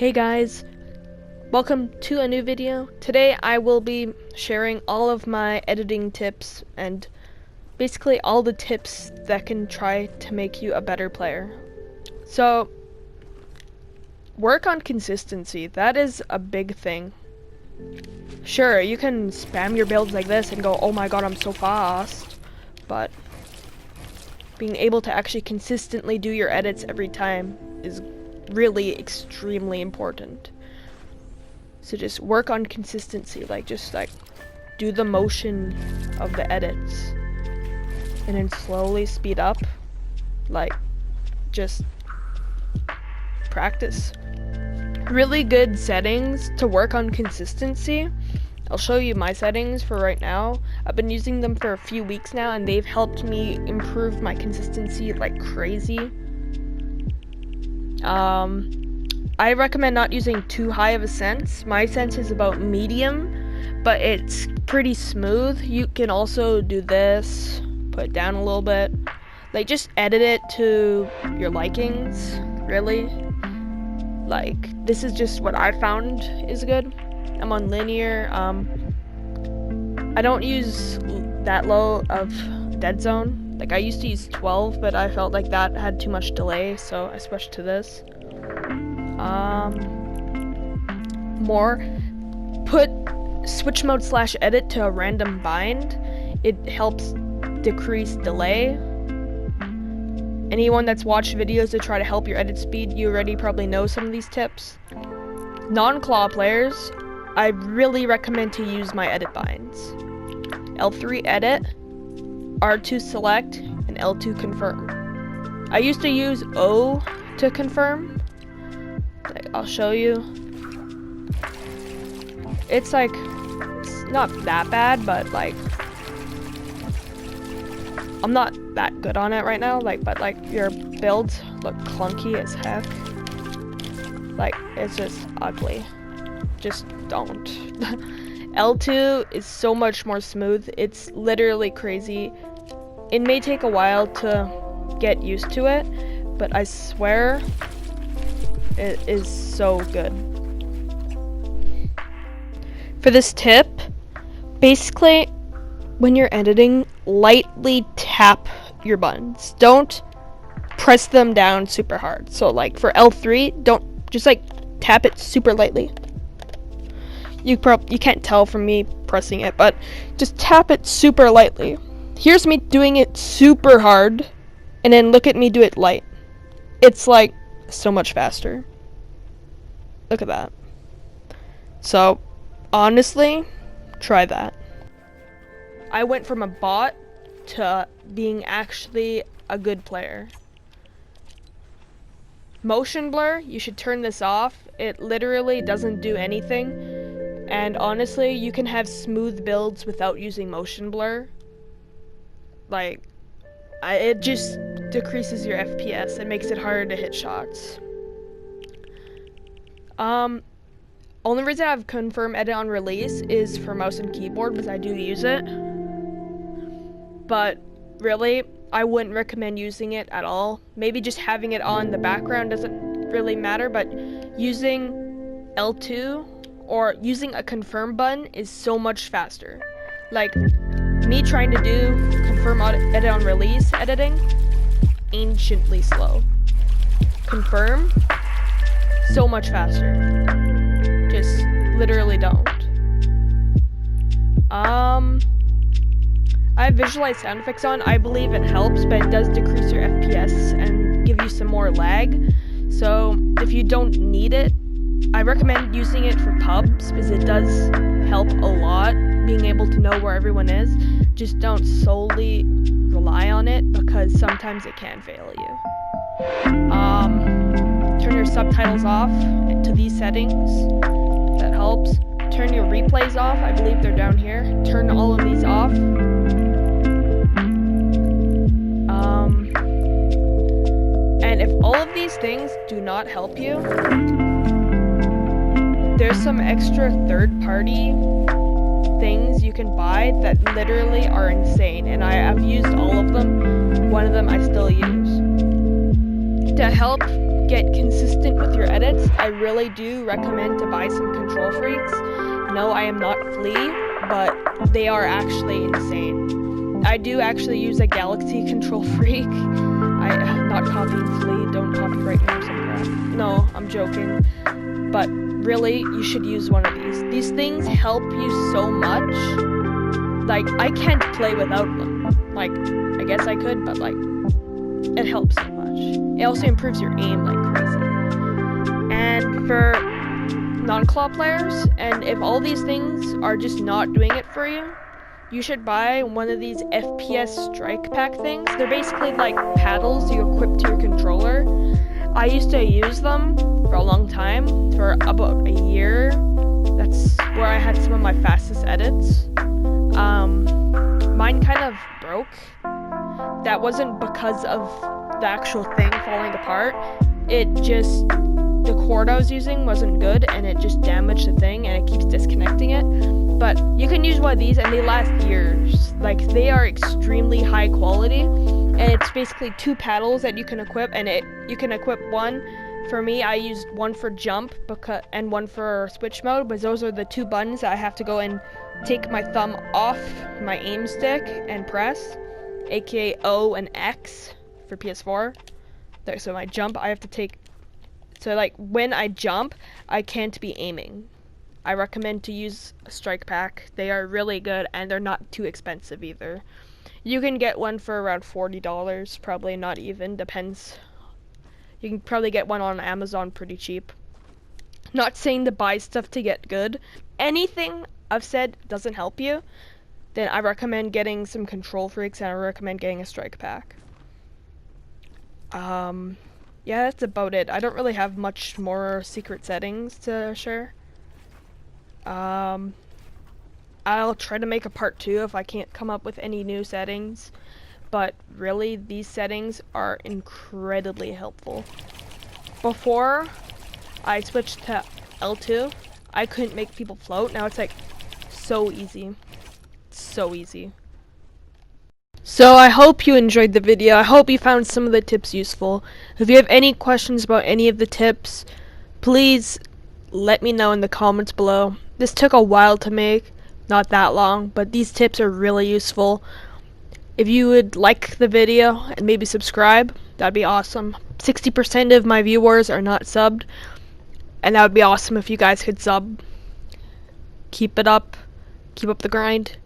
Hey guys, welcome to a new video. Today I will be sharing all of my editing tips and basically all the tips that can try to make you a better player. So, work on consistency. That is a big thing. Sure, you can spam your builds like this and go, oh my god, I'm so fast, but being able to actually consistently do your edits every time is really extremely important. So just work on consistency, just do the motion of the edits and then slowly speed up, just practice. Really good settings to work on consistency. I'll show you my settings for right now. I've been using them for a few weeks now and they've helped me improve my consistency like crazy. I recommend not using too high of a sense. My sense is about medium, but it's pretty smooth. You can also do this, put it down a little bit. Just edit it to your likings, really. This is just what I found is good. I'm on linear. I don't use that low of dead zone. I used to use 12, but I felt like that had too much delay, so I switched to this. Put switch mode / edit to a random bind. It helps decrease delay. Anyone that's watched videos to try to help your edit speed, you already probably know some of these tips. Non-claw players, I really recommend to use my edit binds. L3 edit, R2 select, and L2 confirm. I used to use O to confirm. I'll show you. It's not that bad, but I'm not that good on it right now. But your builds look clunky as heck. It's just ugly. Just don't. L2 is so much more smooth. It's literally crazy. It may take a while to get used to it, but I swear it is so good. For this tip, basically, when you're editing, lightly tap your buttons. Don't press them down super hard. So for L3, don't just tap it super lightly. You can't tell from me pressing it, but just tap it super lightly. Here's me doing it super hard, and then look at me do it light. It's so much faster. Look at that. So, honestly, try that. I went from a bot to being actually a good player. Motion blur, you should turn this off. It literally doesn't do anything. And honestly, you can have smooth builds without using motion blur. It just decreases your FPS. It makes it harder to hit shots. Only reason I have confirm edit on release is for mouse and keyboard because I do use it. But really, I wouldn't recommend using it at all. Maybe just having it on the background doesn't really matter, but using L2 or using a confirm button is so much faster. Me trying to do confirm edit on release editing, anciently slow. Confirm, so much faster. Just literally don't. I have visualized sound effects on. I believe it helps, but it does decrease your FPS and give you some more lag. So if you don't need it, I recommend using it for pubs because it does help a lot, being able to know where everyone is. Just don't solely rely on it because sometimes it can fail you. Turn your subtitles off to these settings. That helps. Turn your replays off. I believe they're down here. Turn all of these off. And if all of these things do not help you, there's some extra third-party things you can buy that literally are insane, and I have used all of them. One of them I still use. To help get consistent with your edits, I really do recommend to buy some Kontrol Freaks. No, I am not Flea, but they are actually insane. I do actually use a Galaxy Kontrol Freak. I'm not copying Flea, don't copyright me or some crap. No, I'm joking. But really, you should use one of these. These things help you so much. Like, I can't play without them. Like, I guess I could, but like, it helps so much. It also improves your aim like crazy. And for non-claw players, and if all these things are just not doing it for you, you should buy one of these FPS Strikepack things. They're basically like paddles you equip to your controller. I used to use them for a long time, for about a year. That's where I had some of my fastest edits. Mine kind of broke. That wasn't because of the actual thing falling apart. It just, the cord I was using wasn't good and it just damaged the thing and it keeps disconnecting it. But you can use one of these and they last years. Like, they are extremely high quality, and it's basically 2 paddles that you can equip, and you can equip one. For me, I used one for jump and one for switch mode, but those are the 2 buttons that I have to go and take my thumb off my aim stick and press, aka O and X for PS4. There, so my jump, I have to take, so like when I jump, I can't be aiming. I recommend to use a Strikepack. They are really good and they're not too expensive either. You can get one for around $40, probably not even, depends. You can probably get one on Amazon pretty cheap. Not saying to buy stuff to get good. Anything I've said doesn't help you, then I recommend getting some Kontrol Freaks and I recommend getting a Strikepack. Yeah, that's about it. I don't really have much more secret settings to share. I'll try to make a part 2 if I can't come up with any new settings. But really, these settings are incredibly helpful. Before I switched to L2, I couldn't make people float. Now it's like so easy. So easy. So I hope you enjoyed the video. I hope you found some of the tips useful. If you have any questions about any of the tips, please let me know in the comments below. This took a while to make, not that long, but these tips are really useful. If you would like the video and maybe subscribe, that'd be awesome. 60% of my viewers are not subbed, and that would be awesome if you guys could sub. Keep it up. Keep up the grind.